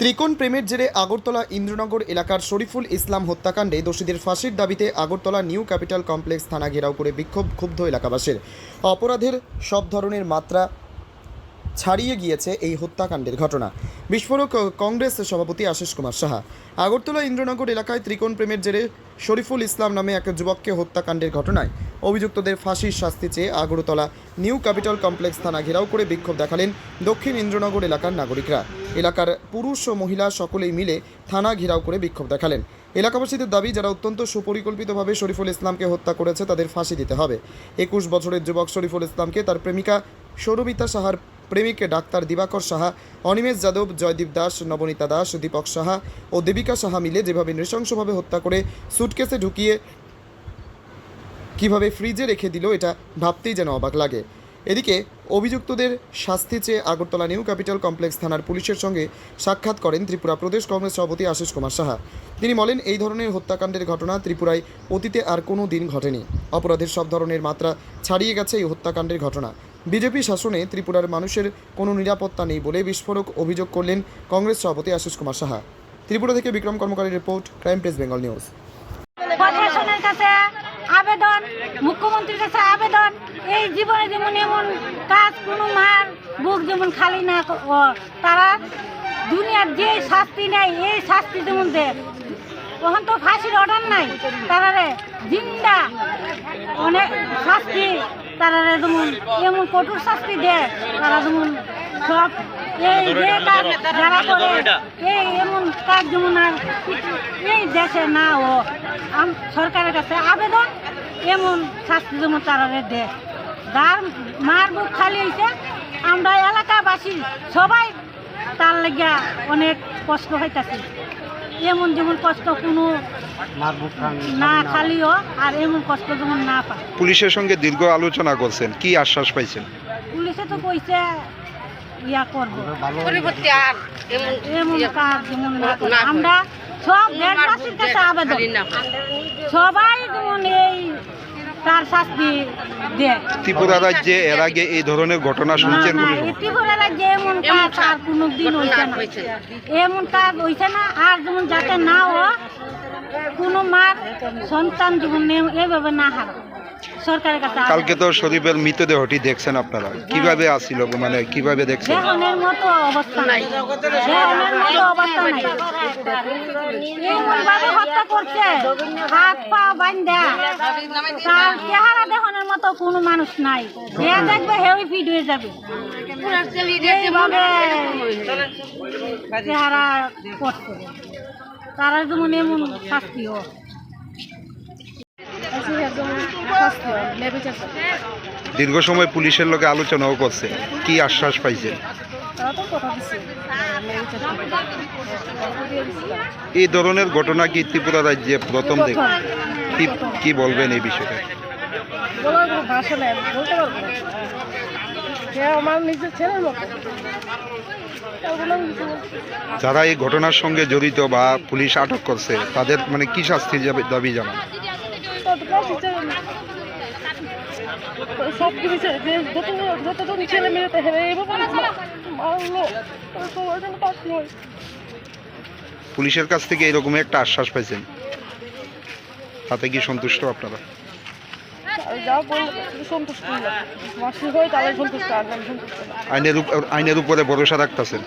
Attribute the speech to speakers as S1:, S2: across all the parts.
S1: ত্রিকোণ প্রেমের জেরে আগরতলা ইন্দ্রনগর এলাকার শরীফুল ইসলাম হত্যাকাণ্ডে দোষীদের ফাঁসির দাবিতে আগরতলা নিউ ক্যাপিটাল কমপ্লেক্স থানা ঘেরাও করে বিক্ষোভ ক্ষুব্ধ এলাকাবাসীর। অপরাধের সব ধরনের মাত্রা ছাড়িয়ে গিয়েছে এই হত্যাকাণ্ডের ঘটনা। বিস্ফোরক কংগ্রেস সভাপতি আশিস কুমার সাহা। আগরতলা ইন্দ্রনগর এলাকায় ত্রিকোণ প্রেমের জেরে শরীফুল ইসলাম নামে এক যুবককে হত্যাকাণ্ডের ঘটনায় অভিযুক্তদের ফাঁসির শাস্তি চেয়ে আগরতলা নিউ ক্যাপিটাল কমপ্লেক্স থানা ঘেরাও করে বিক্ষোভ দেখালেন দক্ষিণ ইন্দ্রনগর এলাকার নাগরিকরা। এলাকার পুরুষ ও মহিলা সকলেই মিলে থানা ঘেরাও করে বিক্ষোভ দেখালেন। এলাকাবাসীদের দাবি, যারা অত্যন্ত সুপরিকল্পিতভাবে শরীফুল ইসলামকে হত্যা করেছে তাদের ফাঁসি দিতে হবে। 21 বছরের যুবক শরীফুল ইসলামকে তার প্রেমিকা সৌরবিতা সাহার প্রেমিক ডাক্তার দিবাকর সাহা, অনিমেষ যাদব, জয়দীপ দাস, নবনীতা দাস, দীপক সাহা ও দেবিকা সাহা মিলে যেভাবে নৃশংসভাবে হত্যা করে সুটকেসে ঢুকিয়ে কিভাবে ফ্রিজে রেখে দিল, এটা ভাবতেই যেন অবাক লাগে। এদিকে অভিযুক্তদের শাস্তি চেয়ে আগরতলা নিউ ক্যাপিটাল কমপ্লেক্স থানার পুলিশের সঙ্গে সাক্ষাৎ করেন ত্রিপুরা প্রদেশ কংগ্রেস সভাপতি আশিস কুমার সাহা। তিনি বলেন, এই ধরনের হত্যাকাণ্ডের ঘটনা ত্রিপুরায় অতীতে আর কোনো দিন ঘটেনি। অপরাধের সব ধরনের মাত্রা ছাড়িয়ে গেছে এই হত্যাকাণ্ডের ঘটনা। বিজেপি শাসনে ত্রিপুরার মানুষের কোনো নিরাপত্তা নেই বলে বিস্ফোরক অভিযোগ করলেন কংগ্রেস সভাপতি আশিস কুমার সাহা। ত্রিপুরা থেকে বিক্রম কর্মকারী report, crime press Bengal news.
S2: প্রশাসনের কাছে আবেদন, মুখ্যমন্ত্রীর কাছে আবেদন, এই জীবনে যেমন এমন কাজ কোনো মার বুক যেমন খালি না, তারা দুনিয়ার যে শাস্তি নেয় এই শাস্তি যেমন দেয়। তখন তো ফাঁসির অর্ডার নাই, তারা জিন্দা অনেক শাস্তি, তারা যেমন এমন কঠোর শাস্তি দেয়। তারা যেমন সব এই যে কাজ যারা করে এই এমন কাজ যেমন আর এই দেশে না ও সরকারের কাছে আবেদন, এমন শাস্তি যেমন তারা দেয়। যার মার বুক খালি হয়েছে, আমরা এলাকাবাসী সবাই তার লাগিয়া অনেক কষ্ট হইতেছে। এমন যেমন কষ্ট কোনো না খালিও আর এমন কষ্ট যেমন না পায়।
S3: পুলিশের সঙ্গে দীর্ঘ আলোচনা করছেন, কি আশ্বাস পাইছেন?
S2: পুলিশে তো কইছে ইয়া করবো, এমন কাজ যেমন না করে। আমরা সব দেশবাসীর কাছে আবেদন, সবাই যেমন এই তার শাস্তি দেয়।
S3: ত্রিপুরা রাজ্যে এর আগে এই ধরনের ঘটনা শুনছেন?
S2: ত্রিপুরা রাজ্যে এমন কাজ আর কোনো দিন হইছে না, এমন কাজ হইছে না। আর যেমন যাতে না ও কোনো মার সন্তান যেমন এভাবে না হারা, সরকারের কাছে।
S3: কালকে তো শরীফের মৃতদেহটি দেখছেন আপনারা, কিভাবে আসছিল, মানে কিভাবে দেখছেন?
S2: দেহনের মতো অবস্থা নাই, দেহনের মতো অবস্থা নাই। এমন ভাবে হত্যা করছে, হাত পা বান্ধা, তার চেহারা দেহনের মতো কোনো মানুষ নাই। যে দেখবে হেই ফিট হয়ে যাবে, এইভাবে চেহারা করছে। তারা যেমন এমন শাস্তি হোক।
S3: দীর্ঘ সময় পুলিশের লোকে আলোচনাও করছে, কি আশ্বাস পাইছেন? এই ধরনের ঘটনা কি ত্রিপুরা রাজ্যে প্রথম দেখ? কি বলবেন এই বিষয়ে? যারা এই ঘটনার সঙ্গে জড়িত বা পুলিশ আটক করছে তাদের মানে কি শাস্তির দাবি জানান? পুলিশের কাছ থেকে এরকম একটা আশ্বাস পাইছেন, তাতে কি সন্তুষ্ট আপনারা? আইনের উপরে ভরসা রাখতেছেন?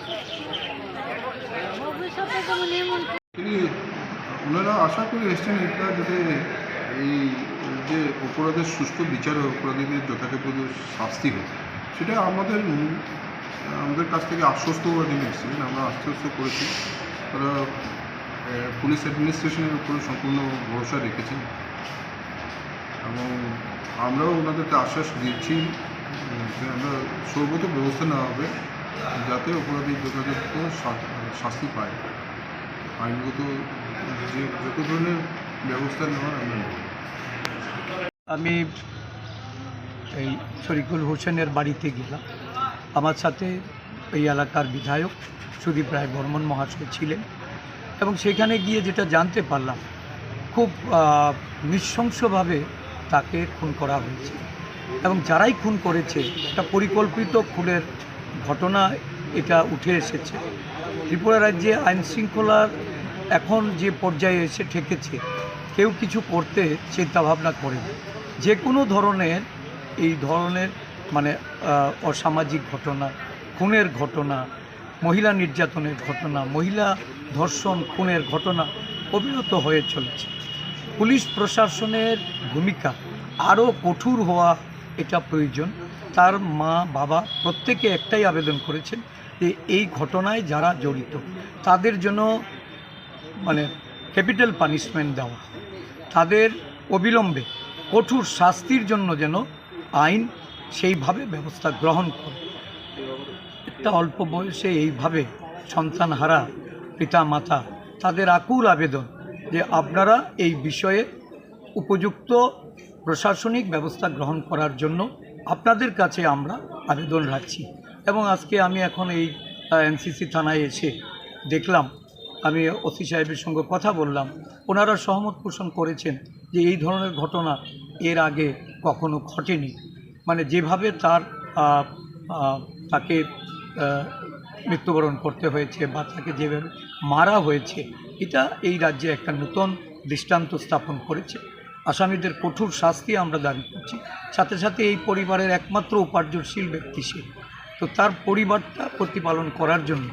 S4: ওনারা আশা করে এসছেন এটা যাতে এই যে অপরাধের সুষ্ঠু বিচার হয়, অপরাধীদের যথাযথ শাস্তি হয়, সেটা আমাদের কাছ থেকে আশ্বস্ত হওয়ার জন্য এসেছিলেন। আমরা আশ্বস্ত করেছি, তারা পুলিশ অ্যাডমিনিস্ট্রেশনের উপরে সম্পূর্ণ ভরসা রেখেছেন এবং আমরাও ওনাদেরকে আশ্বাস দিচ্ছি যে আমরা সর্বত ব্যবস্থা নেওয়া হবে যাতে অপরাধী যথাযথ শাস্তি পায়। আইনগত যে যত ধরনের ব্যবস্থা নেওয়ার আমরা নেব।
S5: আমি এই শরীফুল হোসেনের বাড়িতে গেলাম। আমার সাথে এই এলাকার বিধায়ক সুদীপ রায় বর্মন মহাশয় ছিলেন এবং সেখানে গিয়ে যেটা জানতে পারলাম, খুব নৃশংসভাবে তাকে খুন করা হয়েছে এবং যারাই খুন করেছে একটা পরিকল্পিত খুনের ঘটনা এটা উঠে এসেছে। ত্রিপুরা রাজ্যে আইন শৃঙ্খলার এখন যে পর্যায়ে এসে ঠেকেছে, কেউ কিছু করতে চিন্তাভাবনা করে না। যে কোনো ধরনের এই ধরনের মানে অসামাজিক ঘটনা, খুনের ঘটনা, মহিলা নির্যাতনের ঘটনা, মহিলা ধর্ষণ খুনের ঘটনা অবিরত হয়ে চলেছে। পুলিশ প্রশাসনের ভূমিকা আরও কঠোর হওয়া এটা প্রয়োজন। তার মা বাবা প্রত্যেকে একটাই আবেদন করেছেন যে এই ঘটনায় যারা জড়িত তাদের জন্য মানে ক্যাপিটাল পানিশমেন্ট দেওয়া, তাদের অবিলম্বে কঠোর শাস্তির জন্য যেন আইন সেইভাবে ব্যবস্থা গ্রহণ করে। একটা অল্প বয়সে এইভাবে সন্তানহারা পিতা মাতা, তাদের আকুল আবেদন যে আপনারা এই বিষয়ে উপযুক্ত প্রশাসনিক ব্যবস্থা গ্রহণ করার জন্য আপনাদের কাছে আমরা আবেদন রাখছি। এবং আজকে আমি এখন এই এনসিসি থানায় এসে দেখলাম, আমি ওসি সাহেবের সঙ্গে কথা বললাম, ওনারা সহমত পোষণ করেছেন যে এই ধরনের ঘটনা এর আগে কখনো ঘটেনি। মানে যেভাবে তাকে মৃত্যুবরণ করতে হয়েছে বা তাকে যেভাবে মারা হয়েছে, এটা এই রাজ্যে একটা নতুন দৃষ্টান্ত স্থাপন করেছে। আসামিদের কঠোর শাস্তি আমরা দাবি করছি। সাথে সাথে এই পরিবারের একমাত্র উপার্জনশীল ব্যক্তি সে, তো তার পরিবারটা প্রতিপালন করার জন্য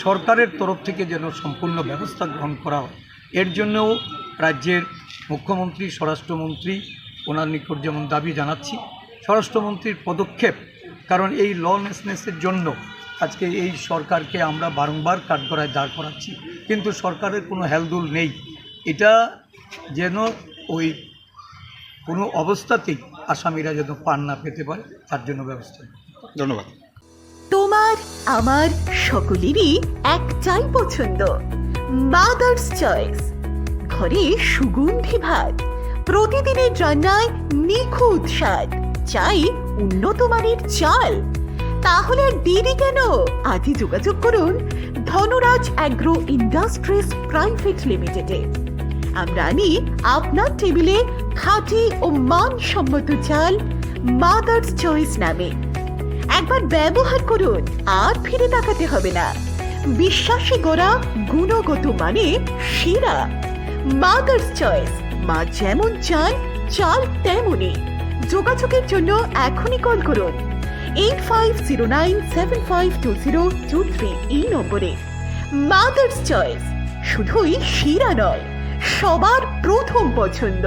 S5: সরকারের তরফ থেকে যেন সম্পূর্ণ ব্যবস্থা গ্রহণ করা হয়, এর জন্যও রাজ্যের মুখ্যমন্ত্রী, স্বরাষ্ট্রমন্ত্রী ওনার নিকট যেমন দাবি জানাচ্ছি। স্বরাষ্ট্রমন্ত্রীর পদক্ষেপ, কারণ এই ললেসনেসের জন্য আজকে এই সরকারকে আমরা বারংবার কাঠগড়ায় দাঁড় করাচ্ছি, কিন্তু সরকারের কোনো হেলদুল নেই। এটা যেন ওই কোনো অবস্থাতেই আসামিরা যেন পার না পেতে পারে, তার জন্য ব্যবস্থা।
S3: ধন্যবাদ।
S6: তোমার আমার সকলেরই একটাই পছন্দ, মাদার্স চয়েস। ঘরে সুগন্ধি ভাত, প্রতিদিনের রান্নায় নিখুঁত স্বাদ, চাই উন্নত মানের চাল। তাহলে আর দেরি কেন? আজই যোগাযোগ করুন ধনরাজ অ্যাগ্রো ইন্ডাস্ট্রিজ প্রাইভেট লিমিটেডে। আমরা আনি আপনার টেবিলে খাঁটি ও মানসম্মত চাল মাদার্স চয়েস নামে। একবার ব্যবহার করুন, আর ফিরে তাকাতে হবে না। বিশ্বাসী গোড়া, গুণগত মানে সেরা। মাদার্স চয়েস, মা যেমন চান চাল তেমনই। যোগাযোগের জন্য এখনই কল করুন 8509752023 এই নম্বরে। মাদার্স চয়েস শুধুই সেরা নয়, সবার প্রথম পছন্দ।